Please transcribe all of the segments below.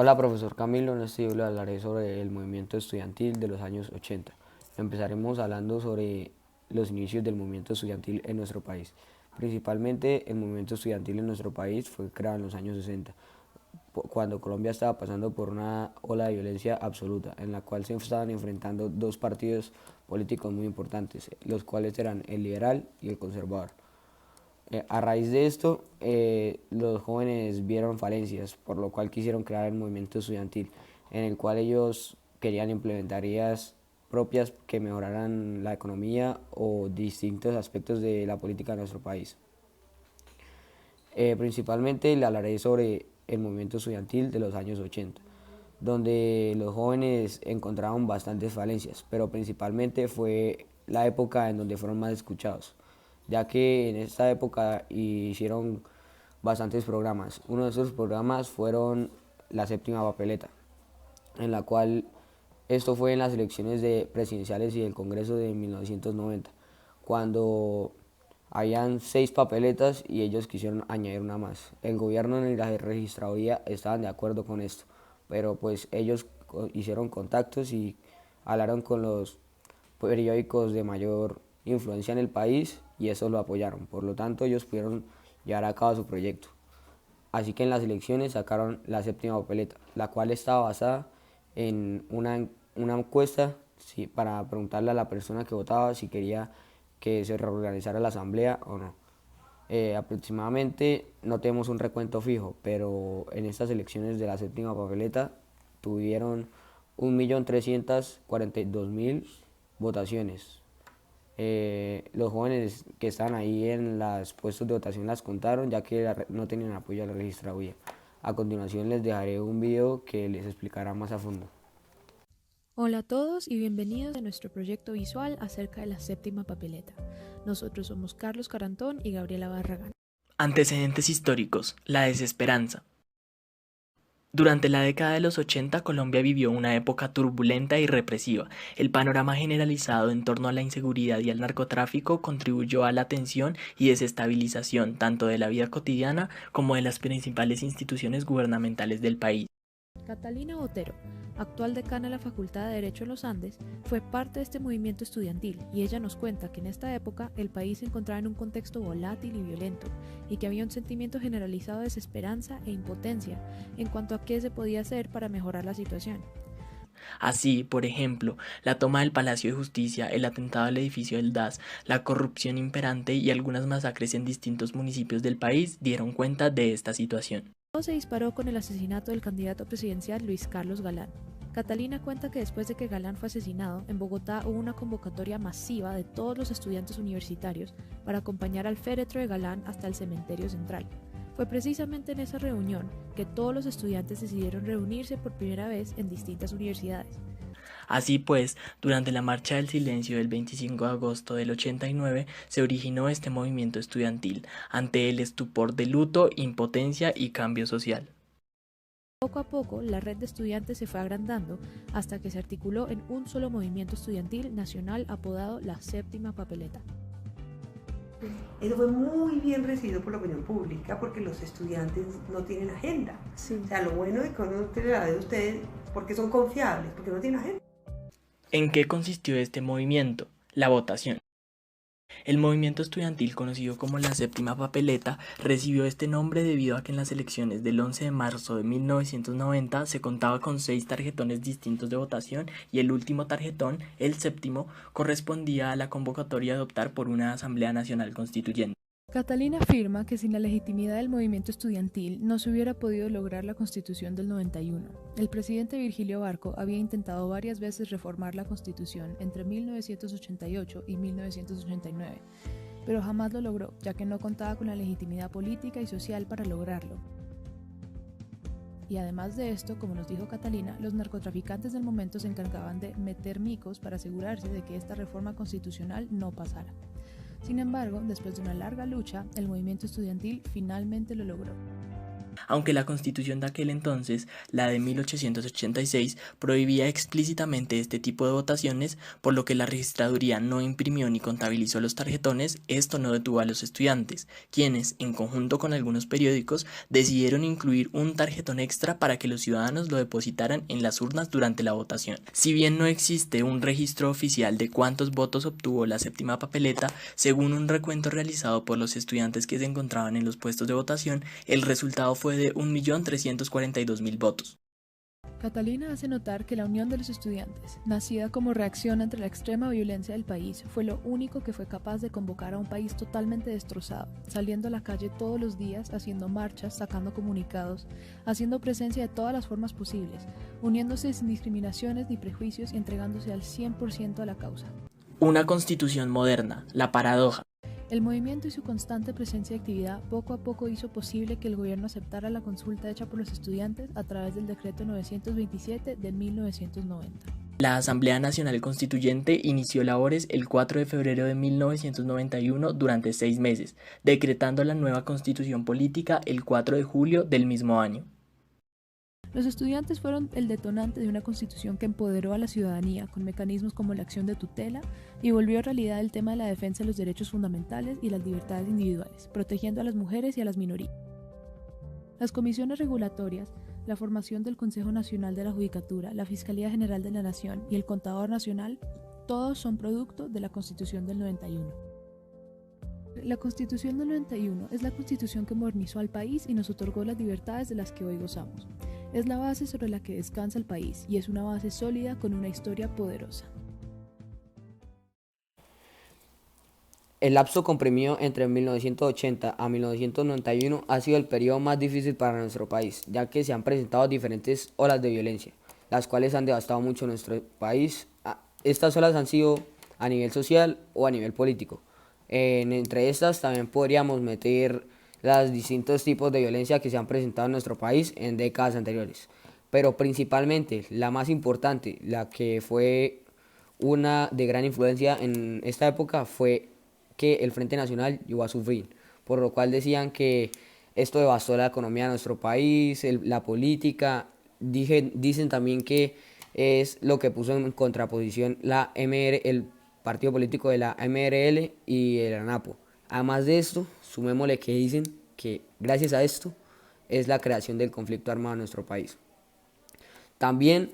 Hola, profesor Camilo. En este video le hablaré sobre el movimiento estudiantil de los años 80. Empezaremos hablando sobre los inicios del movimiento estudiantil en nuestro país. Principalmente el movimiento estudiantil en nuestro país fue creado en los años 60, cuando Colombia estaba pasando por una ola de violencia absoluta, en la cual se estaban enfrentando dos partidos políticos muy importantes, los cuales eran el liberal y el conservador. A raíz de esto, los jóvenes vieron falencias, por lo cual quisieron crear el movimiento estudiantil, en el cual ellos querían implementar ideas propias que mejoraran la economía o distintos aspectos de la política de nuestro país. Principalmente le hablaré sobre el movimiento estudiantil de los años 80, donde los jóvenes encontraron bastantes falencias, pero principalmente fue la época en donde fueron más escuchados, ya que en esta época hicieron bastantes programas. Uno de esos programas fueron la séptima papeleta, en la cual esto fue en las elecciones presidenciales y del Congreso de 1990, cuando habían 6 papeletas y ellos quisieron añadir una más. El gobierno y la registraduría estaban de acuerdo con esto, pero pues ellos hicieron contactos y hablaron con los periódicos de mayor influencia en el país y eso lo apoyaron. Por lo tanto, ellos pudieron llevar a cabo su proyecto. Así que en las elecciones sacaron la séptima papeleta, la cual estaba basada en una encuesta, sí, para preguntarle a la persona que votaba si quería que se reorganizara la asamblea o no. Aproximadamente no tenemos un recuento fijo, pero en estas elecciones de la séptima papeleta tuvieron 1.342.000 votaciones. Los jóvenes que estaban ahí en los puestos de votación las contaron, ya que no tenían apoyo a la registraduría. A continuación les dejaré un video que les explicará más a fondo. Hola a todos y bienvenidos a nuestro proyecto visual acerca de la séptima papeleta. Nosotros somos Carlos Carantón y Gabriela Barragán. Antecedentes históricos: la desesperanza. Durante la década de los 80, Colombia vivió una época turbulenta y represiva. El panorama generalizado en torno a la inseguridad y al narcotráfico contribuyó a la tensión y desestabilización tanto de la vida cotidiana como de las principales instituciones gubernamentales del país. Catalina Botero, actual decana de la Facultad de Derecho de los Andes, fue parte de este movimiento estudiantil y ella nos cuenta que en esta época el país se encontraba en un contexto volátil y violento y que había un sentimiento generalizado de desesperanza e impotencia en cuanto a qué se podía hacer para mejorar la situación. Así, por ejemplo, la toma del Palacio de Justicia, el atentado al edificio del DAS, la corrupción imperante y algunas masacres en distintos municipios del país dieron cuenta de esta situación. Todo se disparó con el asesinato del candidato presidencial Luis Carlos Galán. Catalina cuenta que después de que Galán fue asesinado, en Bogotá hubo una convocatoria masiva de todos los estudiantes universitarios para acompañar al féretro de Galán hasta el cementerio central. Fue precisamente en esa reunión que todos los estudiantes decidieron reunirse por primera vez en distintas universidades. Así pues, durante la Marcha del Silencio del 25 de agosto del 89 se originó este movimiento estudiantil, ante el estupor de luto, impotencia y cambio social. Poco a poco, la red de estudiantes se fue agrandando hasta que se articuló en un solo movimiento estudiantil nacional apodado la Séptima Papeleta. Eso fue muy bien recibido por la opinión pública porque los estudiantes no tienen agenda. Sí. O sea, lo bueno de que uno te la de ustedes, porque son confiables, porque no tienen agenda. ¿En qué consistió este movimiento? La votación. El movimiento estudiantil conocido como la Séptima Papeleta recibió este nombre debido a que en las elecciones del 11 de marzo de 1990 se contaba con 6 tarjetones distintos de votación y el último tarjetón, el séptimo, correspondía a la convocatoria de optar por una Asamblea Nacional Constituyente. Catalina afirma que sin la legitimidad del movimiento estudiantil no se hubiera podido lograr la Constitución del 91. El presidente Virgilio Barco había intentado varias veces reformar la Constitución entre 1988 y 1989, pero jamás lo logró, ya que no contaba con la legitimidad política y social para lograrlo. Y además de esto, como nos dijo Catalina, los narcotraficantes del momento se encargaban de meter micos para asegurarse de que esta reforma constitucional no pasara. Sin embargo, después de una larga lucha, el movimiento estudiantil finalmente lo logró. Aunque la constitución de aquel entonces, la de 1886, prohibía explícitamente este tipo de votaciones, por lo que la registraduría no imprimió ni contabilizó los tarjetones, esto no detuvo a los estudiantes, quienes, en conjunto con algunos periódicos, decidieron incluir un tarjetón extra para que los ciudadanos lo depositaran en las urnas durante la votación. Si bien no existe un registro oficial de cuántos votos obtuvo la séptima papeleta, según un recuento realizado por los estudiantes que se encontraban en los puestos de votación, el resultado fue de 1.342.000 votos. Catalina hace notar que la unión de los estudiantes, nacida como reacción ante la extrema violencia del país, fue lo único que fue capaz de convocar a un país totalmente destrozado, saliendo a la calle todos los días, haciendo marchas, sacando comunicados, haciendo presencia de todas las formas posibles, uniéndose sin discriminaciones ni prejuicios y entregándose al 100% a la causa. Una constitución moderna, la paradoja. El movimiento y su constante presencia y actividad poco a poco hizo posible que el gobierno aceptara la consulta hecha por los estudiantes a través del decreto 927 de 1990. La Asamblea Nacional Constituyente inició labores el 4 de febrero de 1991 durante 6 meses, decretando la nueva constitución política el 4 de julio del mismo año. Los estudiantes fueron el detonante de una constitución que empoderó a la ciudadanía con mecanismos como la acción de tutela y volvió realidad el tema de la defensa de los derechos fundamentales y las libertades individuales, protegiendo a las mujeres y a las minorías. Las comisiones regulatorias, la formación del Consejo Nacional de la Judicatura, la Fiscalía General de la Nación y el Contador Nacional, todos son producto de la Constitución del 91. La Constitución del 91 es la Constitución que modernizó al país y nos otorgó las libertades de las que hoy gozamos. Es la base sobre la que descansa el país y es una base sólida con una historia poderosa. El lapso comprimido entre 1980 a 1991 ha sido el periodo más difícil para nuestro país, ya que se han presentado diferentes olas de violencia, las cuales han devastado mucho nuestro país. Estas olas han sido a nivel social o a nivel político. Entre estas también podríamos meter los distintos tipos de violencia que se han presentado en nuestro país en décadas anteriores. Pero principalmente la más importante, la que fue una de gran influencia en esta época, fue que el Frente Nacional llegó a su fin, por lo cual decían que esto devastó la economía de nuestro país, la política. Dicen también que es lo que puso en contraposición el partido político de la MRL y el ANAPO. Además de esto, sumémosle que dicen que gracias a esto es la creación del conflicto armado en nuestro país. También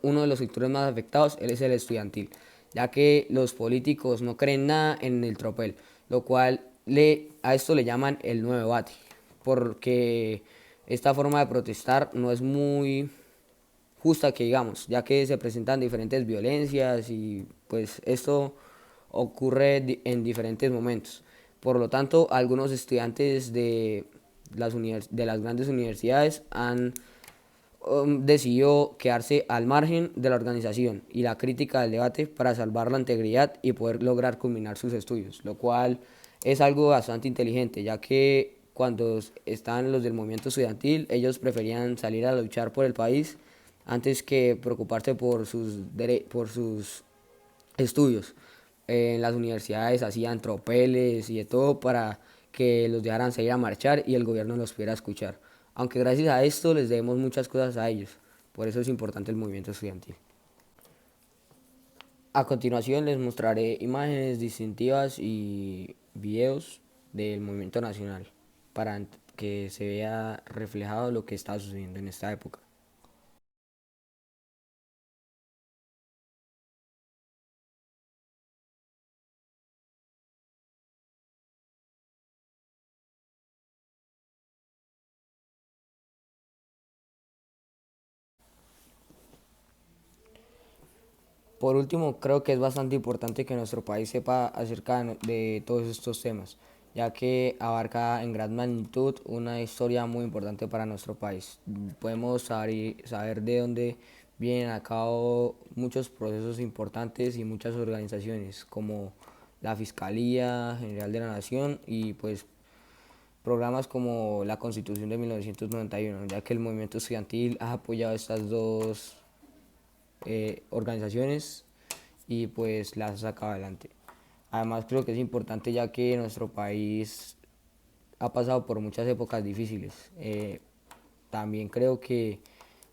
uno de los sectores más afectados es el estudiantil, ya que los políticos no creen nada en el tropel, lo cual a esto le llaman el nuevo debate, porque esta forma de protestar no es muy justa, que digamos, ya que se presentan diferentes violencias y pues esto ocurre en diferentes momentos. Por lo tanto, algunos estudiantes de las grandes universidades han decidió quedarse al margen de la organización y la crítica del debate para salvar la integridad y poder lograr culminar sus estudios, lo cual es algo bastante inteligente, ya que cuando estaban los del movimiento estudiantil, ellos preferían salir a luchar por el país antes que preocuparse por sus estudios. En las universidades hacían tropeles y de todo para que los dejaran salir a marchar y el gobierno los pudiera escuchar. Aunque gracias a esto les debemos muchas cosas a ellos. Por eso es importante el movimiento estudiantil. A continuación les mostraré imágenes distintivas y videos del movimiento nacional para que se vea reflejado lo que está sucediendo en esta época. Por último, creo que es bastante importante que nuestro país sepa acerca de todos estos temas, ya que abarca en gran magnitud una historia muy importante para nuestro país. Podemos saber de dónde vienen a cabo muchos procesos importantes y muchas organizaciones, como la Fiscalía General de la Nación y pues programas como la Constitución de 1991, ya que el movimiento estudiantil ha apoyado estas dos organizaciones y pues las saca adelante. Además creo que es importante, ya que nuestro país ha pasado por muchas épocas difíciles. También creo que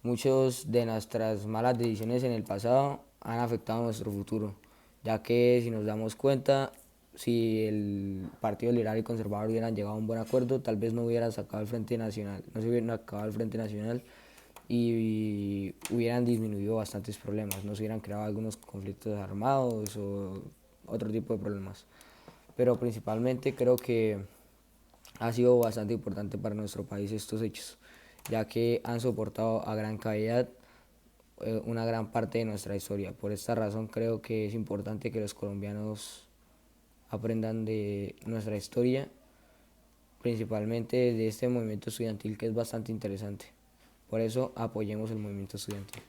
muchas de nuestras malas decisiones en el pasado han afectado nuestro futuro, ya que si nos damos cuenta, si el Partido Liberal y Conservador hubieran llegado a un buen acuerdo, tal vez no hubieran sacado el Frente Nacional, no se hubieran acabado el Frente Nacional y hubieran disminuido bastantes problemas, no se hubieran creado algunos conflictos armados o otro tipo de problemas. Pero principalmente creo que ha sido bastante importante para nuestro país estos hechos, ya que han soportado a gran cavidad una gran parte de nuestra historia. Por esta razón creo que es importante que los colombianos aprendan de nuestra historia, principalmente de este movimiento estudiantil que es bastante interesante. Por eso apoyemos el movimiento estudiantil.